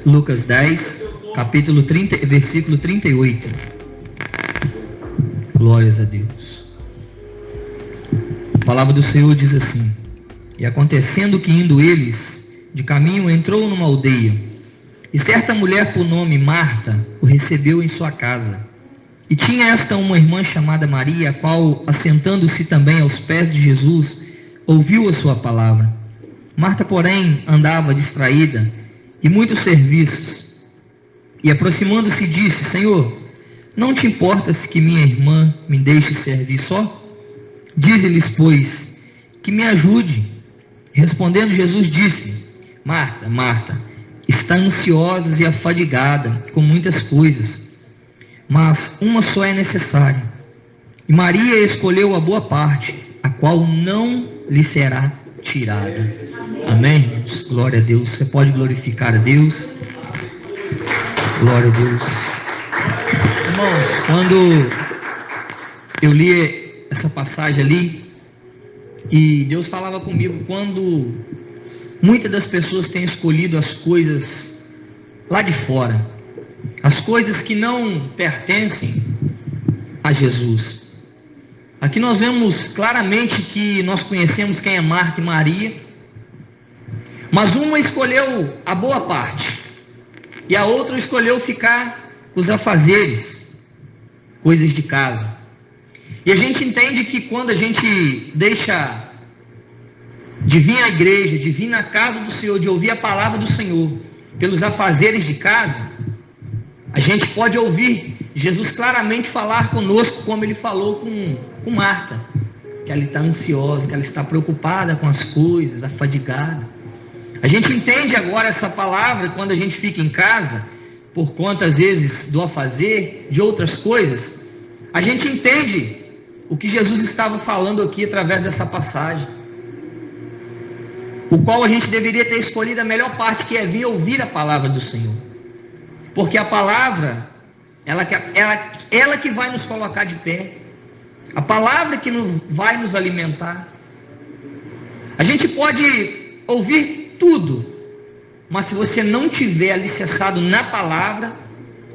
Lucas 10, capítulo 30, versículo 38. Glórias a Deus. A palavra do Senhor diz assim: E acontecendo que indo eles de caminho, entrou numa aldeia, e certa mulher por nome Marta o recebeu em sua casa. E tinha esta uma irmã chamada Maria, a qual, assentando-se também aos pés de Jesus, ouviu a sua palavra. Marta, porém, andava distraída e muitos serviços. E aproximando-se disse: Senhor, não te importas que minha irmã me deixe servir só? Dize-lhes, pois, que me ajude. Respondendo Jesus disse: Marta, Marta, está ansiosa e afadigada com muitas coisas, mas uma só é necessária. E Maria escolheu a boa parte, a qual não lhe será tirada. Amém, irmãos? Glória a Deus. Você pode glorificar a Deus. Glória a Deus. Irmãos, quando eu li essa passagem ali, e Deus falava comigo, quando muitas das pessoas têm escolhido as coisas lá de fora, as coisas que não pertencem a Jesus. Aqui nós vemos claramente que nós conhecemos quem é Marta e Maria, mas uma escolheu a boa parte e a outra escolheu ficar com os afazeres, coisas de casa. E a gente entende que quando a gente deixa de vir à igreja, de vir na casa do Senhor, de ouvir a palavra do Senhor pelos afazeres de casa, a gente pode ouvir Jesus claramente falar conosco, como ele falou com Marta, que ela está ansiosa, que ela está preocupada com as coisas, afadigada. A gente entende agora essa palavra quando a gente fica em casa, por conta às vezes do afazer, de outras coisas. A gente entende o que Jesus estava falando aqui através dessa passagem, o qual a gente deveria ter escolhido a melhor parte, que é vir ouvir a palavra do Senhor, porque a palavra, ela que vai nos colocar de pé, a palavra que vai nos alimentar. A gente pode ouvir tudo, mas se você não tiver alicerçado na palavra,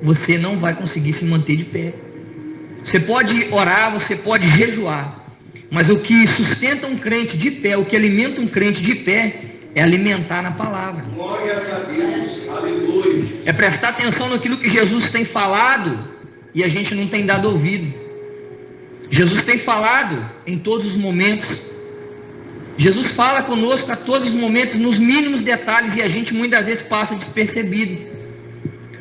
você não vai conseguir se manter de pé. Você pode orar, você pode jejuar, mas o que sustenta um crente de pé, o que alimenta um crente de pé, é alimentar na palavra. Glórias a Deus, aleluia. É prestar atenção naquilo que Jesus tem falado e a gente não tem dado ouvido. Jesus tem falado em todos os momentos. Jesus fala conosco a todos os momentos, nos mínimos detalhes, e a gente muitas vezes passa despercebido.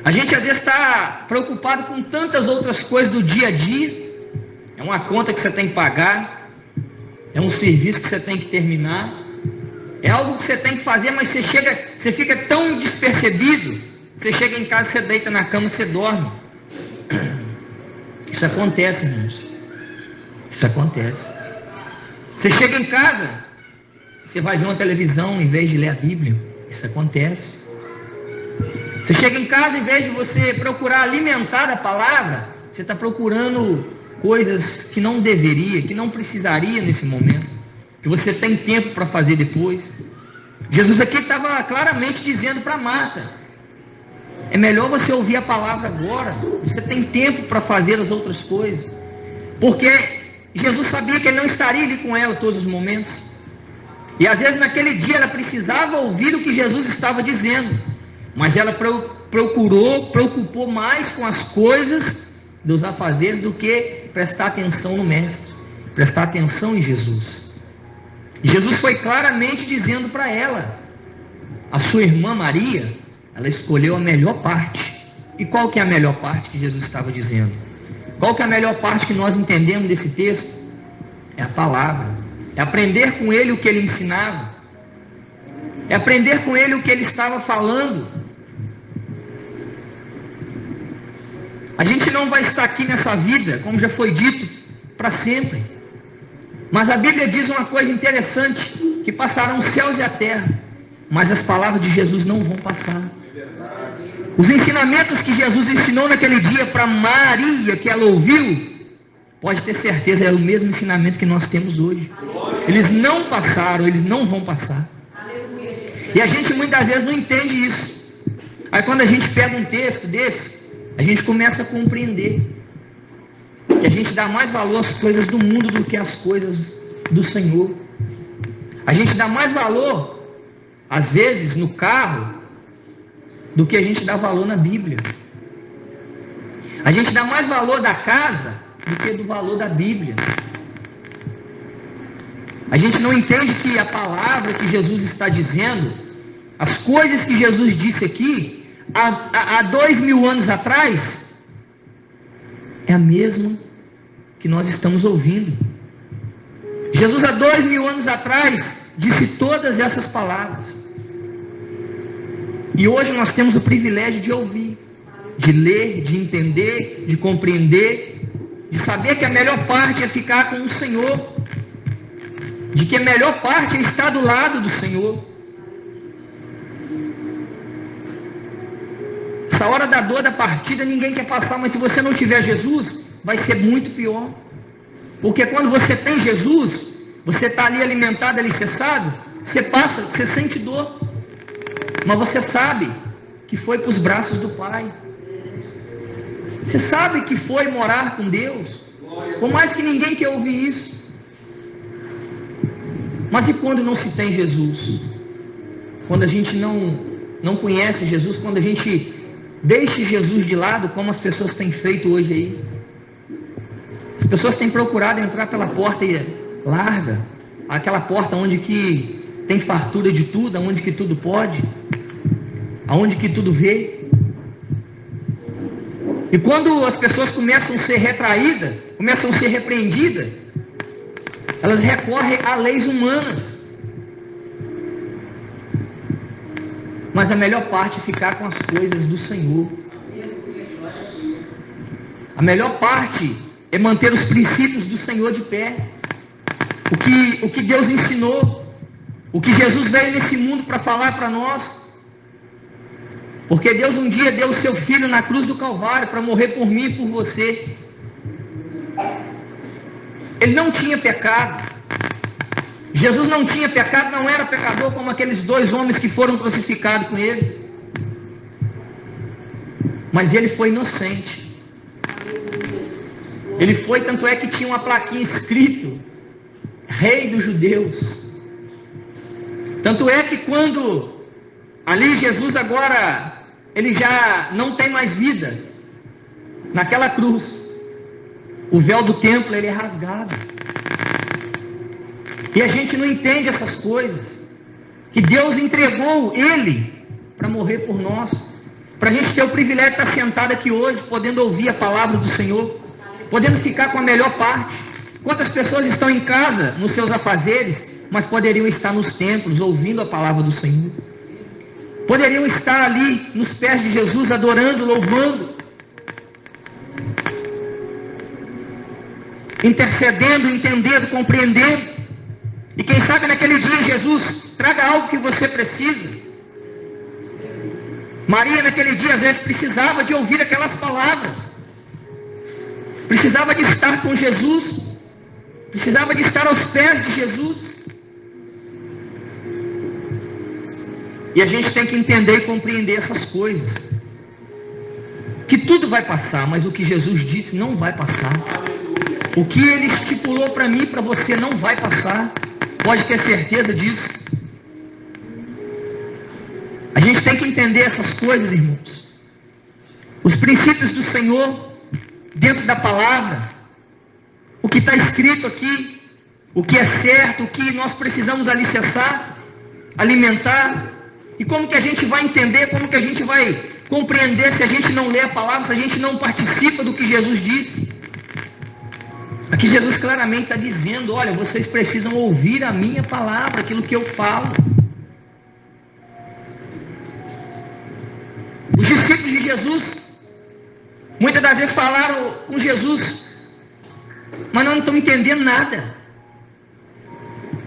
A gente às vezes está preocupado com tantas outras coisas do dia a dia. É uma conta que você tem que pagar, é um serviço que você tem que terminar, é algo que você tem que fazer, mas você fica tão despercebido. Você chega em casa, você deita na cama, você dorme. Isso acontece, irmãos. Isso acontece. Você chega em casa, você vai ver uma televisão em vez de ler a Bíblia. Isso acontece. Você chega em casa, em vez de você procurar alimentar a palavra, você está procurando coisas que não deveria, que não precisaria nesse momento, que você tem tempo para fazer depois. Jesus aqui estava claramente dizendo para Marta: é melhor você ouvir a palavra agora, você tem tempo para fazer as outras coisas, porque Jesus sabia que ele não estaria ali com ela todos os momentos, e às vezes naquele dia ela precisava ouvir o que Jesus estava dizendo, mas ela preocupou mais com as coisas dos afazeres do que prestar atenção no Mestre, prestar atenção em Jesus. E Jesus foi claramente dizendo para ela: a sua irmã Maria, ela escolheu a melhor parte. E qual que é a melhor parte que Jesus estava dizendo? Qual que é a melhor parte que nós entendemos desse texto? É a palavra, é aprender com ele o que ele ensinava, é aprender com ele o que ele estava falando. A gente não vai estar aqui nessa vida, como já foi dito, para sempre. Mas a Bíblia diz uma coisa interessante, que passarão os céus e a terra, mas as palavras de Jesus não vão passar. Os ensinamentos que Jesus ensinou naquele dia para Maria, que ela ouviu, pode ter certeza, é o mesmo ensinamento que nós temos hoje. Eles não passaram, eles não vão passar. E a gente muitas vezes não entende isso. Aí quando a gente pega um texto desse, a gente começa a compreender que a gente dá mais valor às coisas do mundo do que às coisas do Senhor. A gente dá mais valor, às vezes, no carro, do que a gente dá valor na Bíblia. A gente dá mais valor da casa do que do valor da Bíblia. A gente não entende que a palavra que Jesus está dizendo, as coisas que Jesus disse aqui, há 2000 anos atrás, é a mesma que nós estamos ouvindo. Jesus, há 2000 anos atrás, disse todas essas palavras. E hoje nós temos o privilégio de ouvir, de ler, de entender, de compreender, de saber que a melhor parte é ficar com o Senhor, de que a melhor parte é estar do lado do Senhor. Essa hora da dor da partida ninguém quer passar, mas se você não tiver Jesus, vai ser muito pior. Porque quando você tem Jesus, você está ali alimentado, alicerçado, você sente dor, mas você sabe que foi para os braços do Pai. Você sabe que foi morar com Deus, por mais que ninguém quer ouvir isso. Mas e quando não se tem Jesus? Quando a gente não conhece Jesus, quando a gente deixa Jesus de lado, como as pessoas têm feito hoje aí. As pessoas têm procurado entrar pela porta larga, aquela porta onde que tem fartura de tudo, onde que tudo pode, aonde que tudo vê. E quando as pessoas começam a ser retraídas, começam a ser repreendidas, elas recorrem a leis humanas. Mas a melhor parte é ficar com as coisas do Senhor. A melhor parte é manter os princípios do Senhor de pé. O que Deus ensinou, o que Jesus veio nesse mundo para falar para nós. Porque Deus um dia deu o seu Filho na cruz do Calvário para morrer por mim e por você. Ele não tinha pecado. Jesus não tinha pecado, não era pecador como aqueles 2 homens que foram crucificados com ele. Mas ele foi inocente. Ele foi, tanto é que tinha uma plaquinha escrito: Rei dos Judeus. Tanto é que quando ali Jesus agora, ele já não tem mais vida. Naquela cruz, o véu do templo ele é rasgado. E a gente não entende essas coisas. Que Deus entregou ele para morrer por nós. Para a gente ter o privilégio de estar sentado aqui hoje, podendo ouvir a palavra do Senhor, podendo ficar com a melhor parte. Quantas pessoas estão em casa, nos seus afazeres, mas poderiam estar nos templos, ouvindo a palavra do Senhor. Poderiam estar ali, nos pés de Jesus, adorando, louvando, intercedendo, entendendo, compreendendo. E quem sabe naquele dia Jesus traga algo que você precisa. Maria naquele dia às vezes precisava de ouvir aquelas palavras. Precisava de estar com Jesus. Precisava de estar aos pés de Jesus. E a gente tem que entender e compreender essas coisas. Que tudo vai passar, mas o que Jesus disse não vai passar. O que Ele estipulou para mim e para você não vai passar. Pode ter certeza disso. A gente tem que entender essas coisas, irmãos. Os princípios do Senhor, dentro da palavra, o que está escrito aqui, o que é certo, o que nós precisamos alicerçar, alimentar. E como que a gente vai entender, como que a gente vai compreender se a gente não lê a palavra, se a gente não participa do que Jesus disse. Aqui Jesus claramente está dizendo: olha, vocês precisam ouvir a minha palavra, aquilo que eu falo. Os discípulos de Jesus, muitas das vezes falaram com Jesus, mas não estão entendendo nada.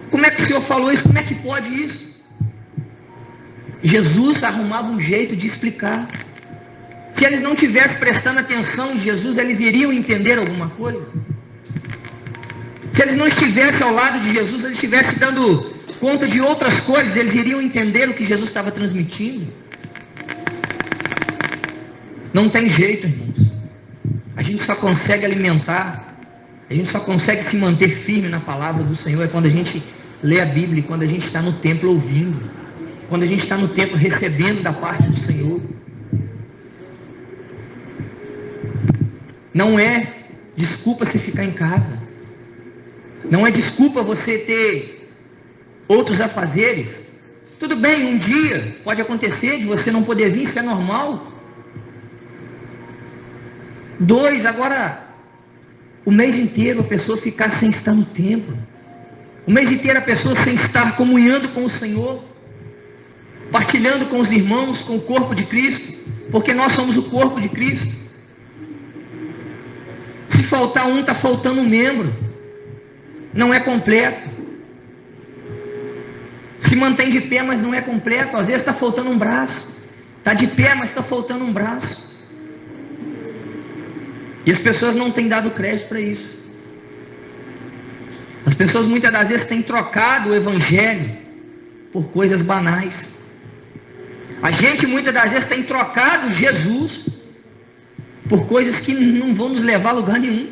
Como é que o Senhor falou isso? Como é que pode isso? Jesus arrumava um jeito de explicar. Se eles não estivessem prestando atenção em Jesus, eles iriam entender alguma coisa. Se eles não estivessem ao lado de Jesus, eles estivessem dando conta de outras coisas, eles iriam entender o que Jesus estava transmitindo. Não tem jeito, irmãos. A gente só consegue alimentar, a gente só consegue se manter firme na palavra do Senhor é quando a gente lê a Bíblia, quando a gente está no templo ouvindo, quando a gente está no templo recebendo da parte do Senhor. Não é desculpa se ficar em casa. Não é desculpa você ter outros afazeres. Tudo bem, um dia pode acontecer de você não poder vir, isso é normal. 2, agora, o mês inteiro a pessoa ficar sem estar no templo. O mês inteiro a pessoa sem estar comunhando com o Senhor, partilhando com os irmãos, com o corpo de Cristo, porque nós somos o corpo de Cristo. Se faltar um, está faltando um membro. Não é completo. Se mantém de pé, mas não é completo. Às vezes está faltando um braço. Está de pé, mas está faltando um braço. E as pessoas não têm dado crédito para isso. As pessoas muitas das vezes têm trocado o Evangelho por coisas banais. A gente muitas das vezes tem trocado Jesus por coisas que não vão nos levar a lugar nenhum.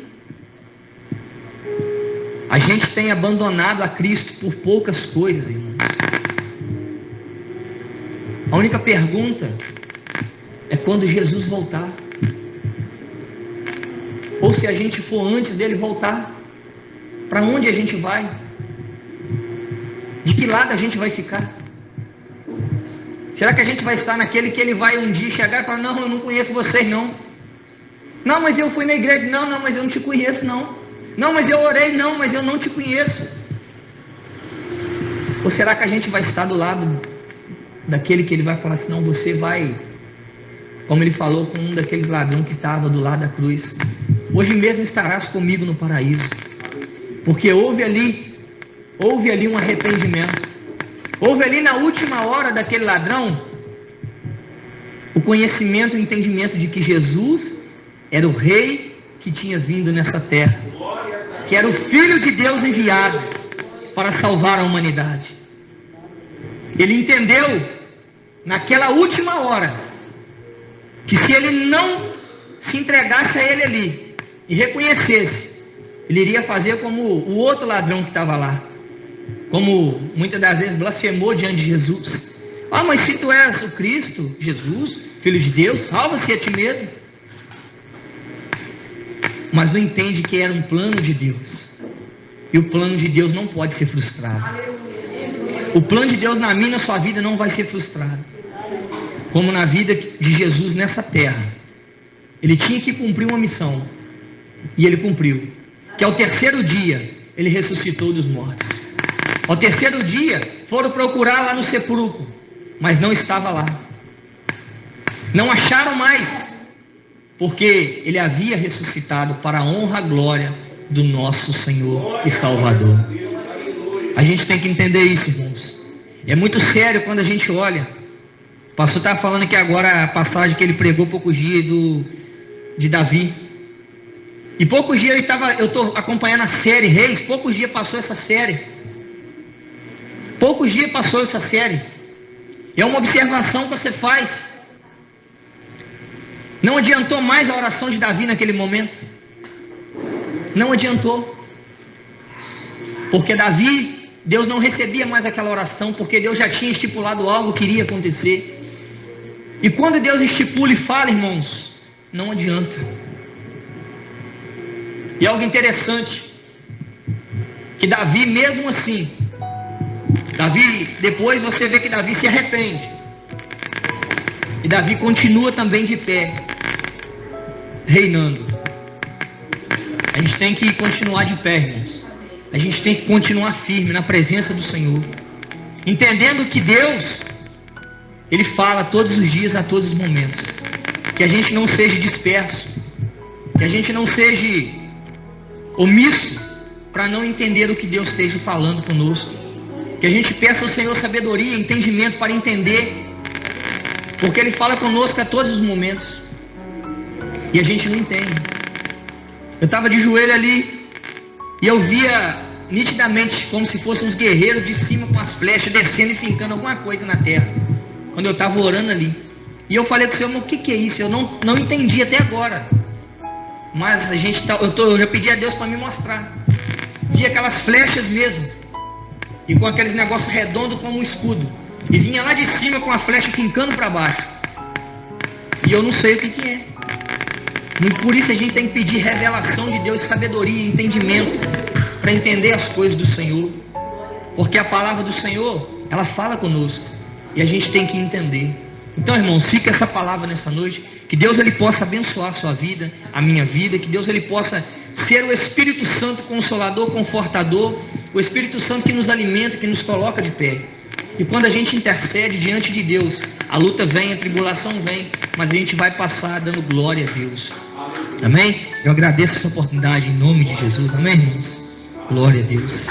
A gente tem abandonado a Cristo por poucas coisas, irmãos. A única pergunta é quando Jesus voltar. Ou se a gente for antes dele voltar, para onde a gente vai? De que lado a gente vai ficar? Será que a gente vai estar naquele que ele vai um dia chegar e falar, não, eu não conheço vocês não. Não, mas eu fui na igreja. Não, mas eu não te conheço não. Não, mas eu orei. Não, mas eu não te conheço. Ou será que a gente vai estar do lado daquele que ele vai falar assim, não, você vai, como ele falou com um daqueles ladrões que estava do lado da cruz, hoje mesmo estarás comigo no paraíso. Porque houve ali um arrependimento. Houve ali na última hora daquele ladrão o conhecimento e o entendimento de que Jesus era o rei que tinha vindo nessa terra, que era o Filho de Deus enviado para salvar a humanidade. Ele entendeu naquela última hora que se ele não se entregasse a ele ali e reconhecesse, ele iria fazer como o outro ladrão que estava lá, como muitas das vezes blasfemou diante de Jesus. Ah, mas se tu és o Cristo, Jesus, Filho de Deus, salva-se a ti mesmo. Mas não entende que era um plano de Deus. E o plano de Deus não pode ser frustrado. O plano de Deus na minha e na sua vida não vai ser frustrado. Como na vida de Jesus nessa terra. Ele tinha que cumprir uma missão. E ele cumpriu. Que ao terceiro dia, ele ressuscitou dos mortos. Ao terceiro dia, foram procurar lá no sepulcro. Mas não estava lá. Não acharam mais. Porque ele havia ressuscitado para a honra e glória do nosso Senhor e Salvador. A gente tem que entender isso, irmãos. É muito sério quando a gente olha. O pastor estava falando aqui agora a passagem que ele pregou poucos dias de Davi. E poucos dias eu estou acompanhando a série Reis. Poucos dias passou essa série. Poucos dias passou essa série. É uma observação que você faz. Não adiantou mais a oração de Davi naquele momento. Não adiantou. Porque Davi, Deus não recebia mais aquela oração, porque Deus já tinha estipulado algo que iria acontecer. E quando Deus estipula e fala, irmãos, não adianta. E algo interessante, que Davi mesmo assim, depois você vê que Davi se arrepende. E Davi continua também de pé, reinando. A gente tem que continuar de pé, irmãos. A gente tem que continuar firme na presença do Senhor. Entendendo que Deus, Ele fala todos os dias, a todos os momentos. Que a gente não seja disperso. Que a gente não seja omisso para não entender o que Deus esteja falando conosco. Que a gente peça ao Senhor sabedoria e entendimento para entender. Porque Ele fala conosco a todos os momentos. E a gente não entende. Eu estava de joelho ali e eu via nitidamente como se fossem uns guerreiros de cima com as flechas descendo e fincando alguma coisa na terra. Quando eu estava orando ali. E eu falei com o Senhor, mas o que é isso? Eu não entendi até agora. Mas eu já pedi a Deus para me mostrar. Vi aquelas flechas mesmo. E com aqueles negócios redondos como um escudo. E vinha lá de cima com a flecha fincando para baixo. E eu não sei o que é. E por isso a gente tem que pedir revelação de Deus, sabedoria e entendimento para entender as coisas do Senhor. Porque a palavra do Senhor, ela fala conosco. E a gente tem que entender. Então, irmãos, fica essa palavra nessa noite. Que Deus ele possa abençoar a sua vida, a minha vida. Que Deus ele possa ser o Espírito Santo consolador, confortador. O Espírito Santo que nos alimenta, que nos coloca de pé. E quando a gente intercede diante de Deus, a luta vem, a tribulação vem, mas a gente vai passar dando glória a Deus. Amém? Eu agradeço essa oportunidade em nome de Jesus. Amém, irmãos? Glória a Deus.